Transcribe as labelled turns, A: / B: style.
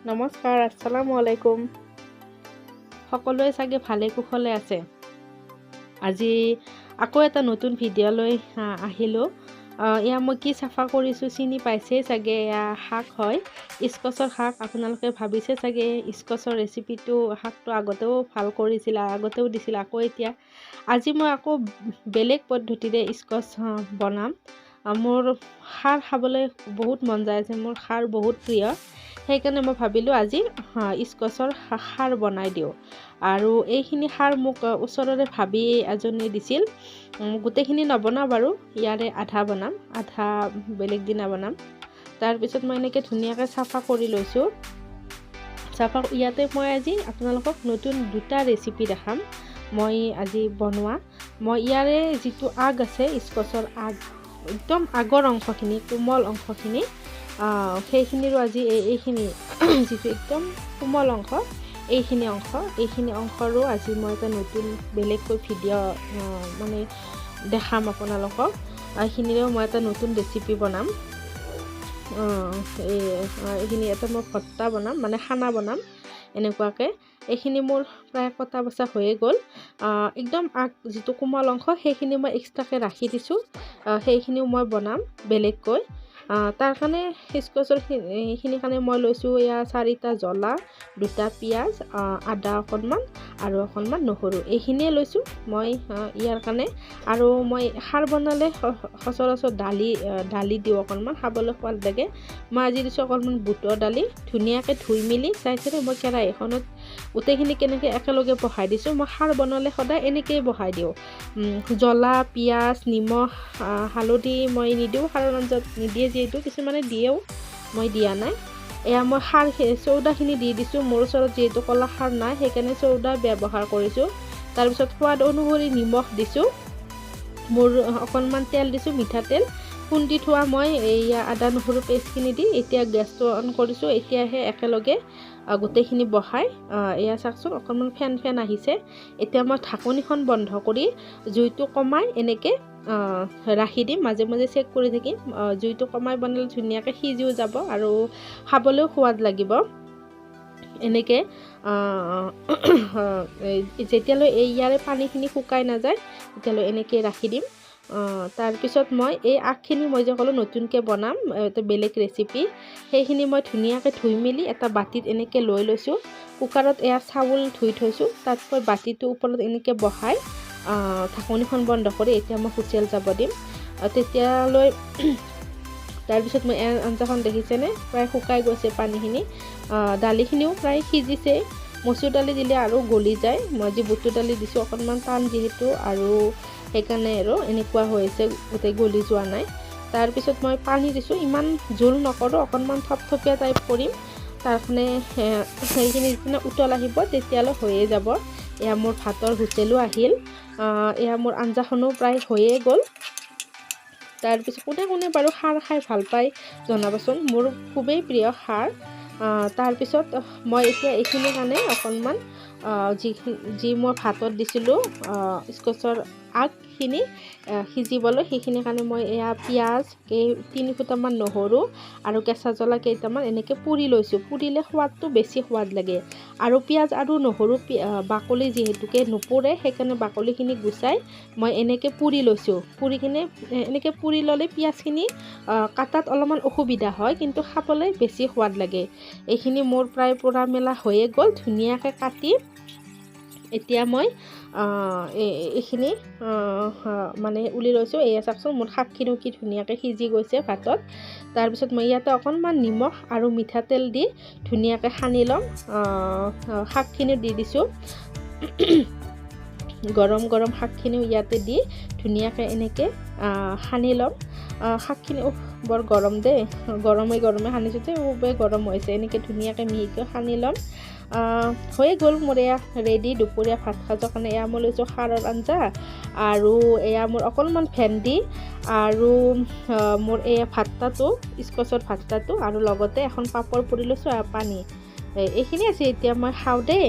A: নমস্কাৰ, আসসালামু আলাইকুম। সকলোৱে চাগে ভালে কুশলে আছে। আজি আকৌ এটা নতুন ভিডিঅ' লৈ আহিলোঁ। এয়া মই কি চাফা কৰিছোঁ চিনি পাইছেই চাগে। এয়া শাক হয়, স্কচৰ শাক। আপোনালোকে ভাবিছে চাগে স্কচৰ ৰেচিপিটো শাকটো আগতেও ভাল কৰিছিল, আগতেও দিছিল, আকৌ এতিয়া আজি মই আকৌ বেলেগ পদ্ধতিৰে স্কচ বনাম। মোৰ খাৰ খাবলৈ বহুত মন যায় আছে, মোৰ খাৰ বহুত প্ৰিয়। সেইকাৰণে মই ভাবিলোঁ আজি স্কচৰ খাৰ বনাই দিওঁ। আৰু এইখিনি খাৰ মোক ওচৰৰে ভাবি এজনী দিছিল। গোটেইখিনি নবনাওঁ বাৰু, ইয়াৰে আধা বনাম, আধা বেলেগ দিনা বনাম। তাৰপিছত মই এনেকৈ ধুনীয়াকৈ চাফা কৰি লৈছোঁ। ইয়াতে মই আজি আপোনালোকক নতুন দুটা ৰেচিপি দেখাম মই আজি বনোৱা। মই ইয়াৰে যিটো আগ আছে, স্কচৰ আগ, একদম আগৰ অংশখিনি, কোমল অংশখিনি, সেইখিনিৰো আজি এইখিনি যিটো একদম কোমল অংশ, এইখিনি অংশৰো আজি মই এটা নতুন বেলেগকৈ ভিডিঅ' মানে দেখাম আপোনালোকক। এইখিনিৰেও মই এটা নতুন ৰেচিপি বনাম। এইখিনি এটা মই ভৰ্তা বনাম, মানে খানা বনাম এনেকুৱাকৈ। এইখিনি মোৰ প্ৰায় কটা বচা হৈয়ে গ'ল। একদম আগ যিটো কোমল অংশ সেইখিনি মই এক্সট্ৰাকৈ ৰাখি দিছোঁ। সেইখিনিও মই বনাম বেলেগকৈ। তাৰ কাৰণে স্কচৰ এইখিনিৰ কাৰণে মই লৈছোঁ এয়া 4টা জ্বলা, 2টা পিঁয়াজ, আদা অকণমান আৰু অকণমান নহৰু, এইখিনিয়ে লৈছোঁ মই ইয়াৰ কাৰণে। আৰু মই খাৰ বনালে সচৰাচৰ দালি দিওঁ, অকণমান খাবলৈ সোৱাদ লাগে। মই আজি দিছোঁ অকণমান বুটৰ দালি। ধুনীয়াকৈ ধুই মেলি চাইছেনে মই কেৰাহীখনত গোটেইখিনি কেনেকৈ একেলগে বহাই দিছোঁ। মই খাৰ বনালে সদায় এনেকৈয়ে বহাই দিওঁ। জ্বলা, পিঁয়াজ, নিমখ, হালধি মই নিদিওঁ, খাৰৰ আঞ্জাত নিদিয়ে যিহেতু, কিছুমানে দিয়েও, মই দিয়া নাই। এয়া মই চৌদাখিনি দি দিছোঁ। মোৰ ওচৰত যিহেতু ক'লা খাৰ নাই, সেইকাৰণে চৌদা ব্যৱহাৰ কৰিছোঁ। তাৰপিছত সোৱাদ অনুসৰি নিমখ দিছোঁ। মোৰ অকণমান তেল দিছোঁ, মিঠাতেল খুন্দি থোৱা মই এয়া আদা নহৰু পেষ্টখিনি দি এতিয়া গেছটো অন কৰিছোঁ। এতিয়াহে একেলগে গোটেইখিনি বহাই এয়া চাওকচোন অকণমান ফেন আহিছে। এতিয়া মই ঢাকনিখন বন্ধ কৰি জুইটো কমাই এনেকৈ ৰাখি দিম, মাজে মাজে চেক কৰি থাকিম। জুইটো কমাই বনালে ধুনীয়াকৈ সিজিও যাব আৰু খাবলৈও সোৱাদ লাগিব। এনেকৈ যেতিয়ালৈ ইয়াৰে পানীখিনি শুকাই নাযায় তেতিয়ালৈ এনেকৈ ৰাখি দিম। তাৰপিছত মই এই আগখিনি মই যে ক'লোঁ নতুনকৈ বনাম, এটা বেলেগ ৰেচিপি, সেইখিনি মই ধুনীয়াকৈ ধুই মেলি এটা বাতিত এনেকৈ লৈ লৈছোঁ। কুকাৰত এয়া চাউল ধুই থৈছোঁ, তাত মই বাতিটো ওপৰত এনেকৈ বহাই ঢাকনিখন বন্ধ কৰি এতিয়া মই হুইচেল যাব দিম। তেতিয়ালৈ তাৰপিছত মই আঞ্জাখন দেখিছেনে প্ৰায় শুকাই গৈছে পানীখিনি। দালিখিনিও প্ৰায় সিজিছে। মচুৰ দালি দিলে আৰু গলি যায়। মই আজি বুটৰ দালি দিছোঁ, অকণমান টান যিহেতু, আৰু সেইকাৰণে আৰু এনেকুৱা হৈছে, গোটেই গলি যোৱা নাই। তাৰপিছত মই পানী দিছোঁ, ইমান জোল নকৰোঁ, অকণমান থপথপীয়া টাইপ কৰিম। তাৰ কাৰণে সেইখিনি যেতিয়া উতল আহিব তেতিয়ালৈ হৈয়ে যাব। এয়া মোৰ ভাতৰ হুইচেলো আহিল। এয়া মোৰ আঞ্জাখনো প্ৰায় হৈয়ে গ'ল। তাৰপিছত কোনে বাৰু খাৰ খাই ভাল পায় জনাবচোন, মোৰ খুবেই প্ৰিয় খাৰ। তাৰপিছত মই এতিয়া এইখিনিৰ কাৰণে অকণমান যি মই ভাতত দিছিলোঁ স্কচৰ আগখিনি সিজিবলৈ, সেইখিনিৰ কাৰণে মই এয়া পিঁয়াজ 3 ফুটামান, নহৰু আৰু কেঁচা জ্বলা কেইটামান এনেকৈ পুৰি লৈছোঁ। পুৰিলে সোৱাদটো বেছি সোৱাদ লাগে। আৰু পিঁয়াজ আৰু নহৰু বাকলি যিহেতুকে নুপুৰে, সেইকাৰণে বাকলিখিনি গুচাই মই এনেকৈ পুৰি লৈছোঁ। এনেকৈ পুৰি ল'লে পিঁয়াজখিনি কাটাত অলপমান অসুবিধা হয়, কিন্তু খাবলৈ বেছি সোৱাদ লাগে। এইখিনি মোৰ প্ৰায় পোৰা মেলা হৈয়ে গ'ল। ধুনীয়াকৈ কাটি এতিয়া মই এইখিনি মানে উলি লৈছোঁ। এয়া চাওকচোন মোৰ শাকখিনিও কি ধুনীয়াকৈ সিজি গৈছে ভাতত। তাৰপিছত মই ইয়াতে অকণমান নিমখ আৰু মিঠাতেল দি ধুনীয়াকৈ সানি ল'ম। শাকখিনি দি দিছোঁ। গৰম শাকখিনিও ইয়াতে দি ধুনীয়াকৈ এনেকৈ সানি ল'ম। শাকখিনি বৰ গৰম দেই, গৰমে সানিছোঁ যে খুবেই গৰম হৈছে। এনেকৈ ধুনীয়াকৈ মিহিকৈ সানি ল'ম। হৈয়ে গ'ল মোৰ এয়া ৰেডি দুপৰীয়া ভাত সাজৰ কাৰণে। এয়া মই লৈছোঁ খাৰৰ আঞ্জা, আৰু এয়া মোৰ অকণমান ভেন্দি, আৰু মোৰ এয়া ভাতটো, স্কচৰ ভাতটো, আৰু লগতে এখন পাপৰ পুৰি লৈছোঁ আৰু পানী। এইখিনি আছে। এতিয়া মই খাওঁ দেই।